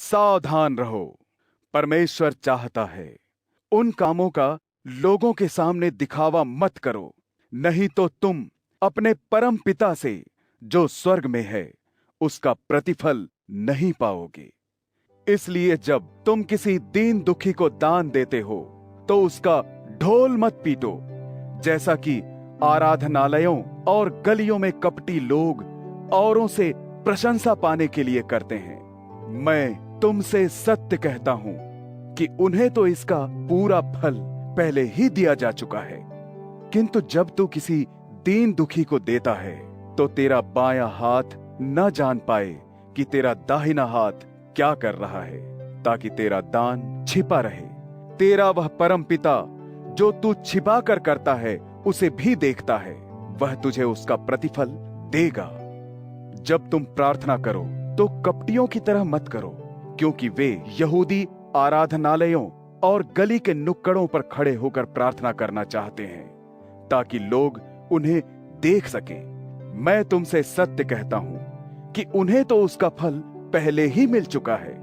सावधान रहो। परमेश्वर चाहता है उन कामों का लोगों के सामने दिखावा मत करो, नहीं तो तुम अपने परम पिता से जो स्वर्ग में है उसका प्रतिफल नहीं पाओगे। इसलिए जब तुम किसी दीन दुखी को दान देते हो तो उसका ढोल मत पीटो, जैसा कि आराधनालयों और गलियों में कपटी लोग औरों से प्रशंसा पाने के लिए करते हैं। मैं तुमसे सत्य कहता हूं कि उन्हें तो इसका पूरा फल पहले ही दिया जा चुका है। किंतु जब तू किसी दीन दुखी को देता है तो तेरा बायां हाथ न जान पाए कि तेरा दाहिना हाथ क्या कर रहा है, ताकि तेरा दान छिपा रहे। तेरा वह परम पिता जो तू छिपा कर करता है उसे भी देखता है, वह तुझे उसका प्रतिफल देगा। जब तुम प्रार्थना करो तो कपटियों की तरह मत करो, क्योंकि वे यहूदी आराधनालयों और गली के नुक्कड़ों पर खड़े होकर प्रार्थना करना चाहते हैं, ताकि लोग उन्हें देख सकें। मैं तुमसे सत्य कहता हूं कि उन्हें तो उसका फल पहले ही मिल चुका है।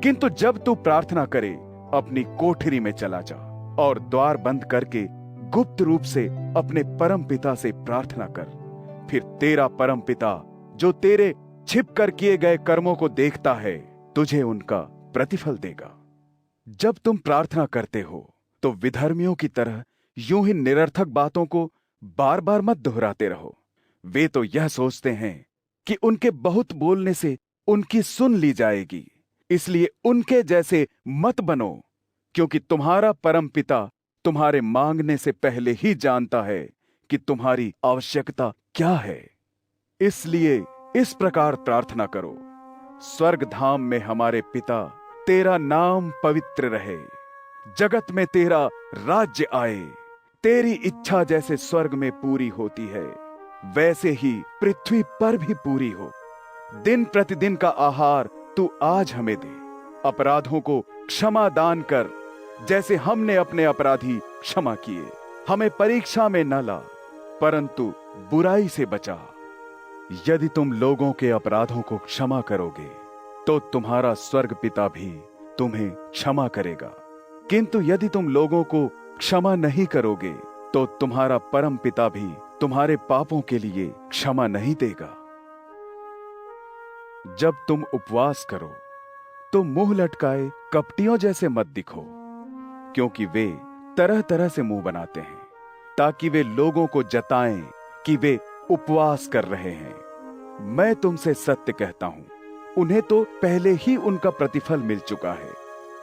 किंतु जब तू प्रार्थना करे, अपनी कोठरी में चला जा और द्वार बंद करके गुप्त रूप से अपने परम पिता से प्रार्थना कर। फिर तेरा परम पिता जो तेरे छिप कर किए गए कर्मों को देखता है, तुझे उनका प्रतिफल देगा। जब तुम प्रार्थना करते हो तो विधर्मियों की तरह यूं ही निरर्थक बातों को बार बार मत दोहराते रहो। वे तो यह सोचते हैं कि उनके बहुत बोलने से उनकी सुन ली जाएगी, इसलिए उनके जैसे मत बनो, क्योंकि तुम्हारा परम पिता तुम्हारे मांगने से पहले ही जानता है कि तुम्हारी आवश्यकता क्या है। इसलिए इस प्रकार प्रार्थना करो, स्वर्ग धाम में हमारे पिता, तेरा नाम पवित्र रहे, जगत में तेरा राज्य आए, तेरी इच्छा जैसे स्वर्ग में पूरी होती है वैसे ही पृथ्वी पर भी पूरी हो। दिन प्रतिदिन का आहार तू आज हमें दे। अपराधों को क्षमा दान कर, जैसे हमने अपने अपराधी क्षमा किए। हमें परीक्षा में न ला, परंतु बुराई से बचा। यदि तुम लोगों के अपराधों को क्षमा करोगे तो तुम्हारा स्वर्ग पिता भी तुम्हें क्षमा करेगा। किंतु यदि तुम लोगों को क्षमा नहीं करोगे तो तुम्हारा परम पिता भी तुम्हारे पापों के लिए क्षमा नहीं देगा। जब तुम उपवास करो तो मुंह लटकाए कपटियों जैसे मत दिखो, क्योंकि वे तरह तरह से मुंह बनाते हैं ताकि वे लोगों को जताएं कि वे उपवास कर रहे हैं। मैं तुमसे सत्य कहता हूं, उन्हें तो पहले ही उनका प्रतिफल मिल चुका है।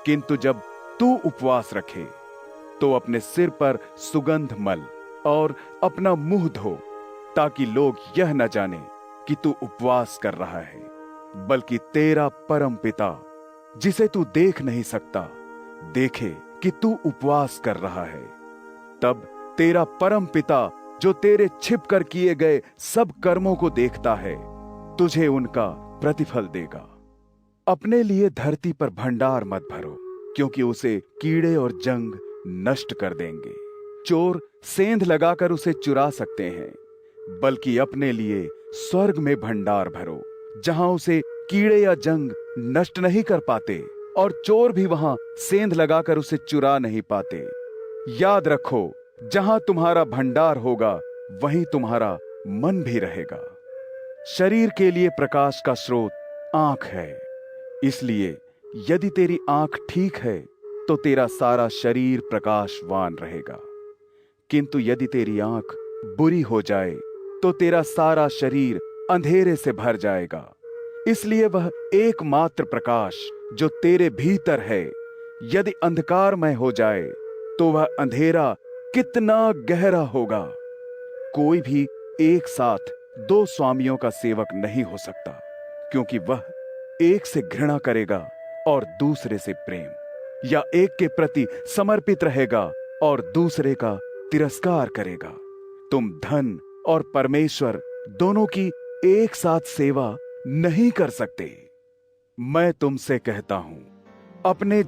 किंतु जब तू उपवास रखे तो अपने सिर पर सुगंध मल और अपना मुंह धो, ताकि लोग यह न जाने कि तू उपवास कर रहा है, बल्कि तेरा परम पिता जिसे तू देख नहीं सकता देखे कि तू उपवास कर रहा है। तब तेरा परम पिता जो तेरे छिप कर किए गए सब कर्मों को देखता है, तुझे उनका प्रतिफल देगा। अपने लिए धरती पर भंडार मत भरो, क्योंकि उसे कीड़े और जंग नष्ट कर देंगे। चोर सेंध लगाकर उसे चुरा सकते हैं, बल्कि अपने लिए स्वर्ग में भंडार भरो, जहां उसे कीड़े या जंग नष्ट नहीं कर पाते और चोर भी वहां सेंध लगाकर उसे चुरा नहीं पाते। याद रखो, जहां तुम्हारा भंडार होगा वहीं तुम्हारा मन भी रहेगा। शरीर के लिए प्रकाश का स्रोत आंख है, इसलिए यदि तेरी आंख ठीक है तो तेरा सारा शरीर प्रकाशवान रहेगा। किंतु यदि तेरी आंख बुरी हो जाए तो तेरा सारा शरीर अंधेरे से भर जाएगा। इसलिए वह एकमात्र प्रकाश जो तेरे भीतर है, यदि अंधकारमय हो जाए तो वह अंधेरा कितना गहरा होगा। कोई भी एक साथ दो स्वामियों का सेवक नहीं हो सकता, क्योंकि वह एक से घृणा करेगा और दूसरे से प्रेम, या एक के प्रति समर्पित रहेगा और दूसरे का तिरस्कार करेगा। तुम धन और परमेश्वर दोनों की एक साथ सेवा नहीं कर सकते। मैं तुमसे कहता हूं, अपने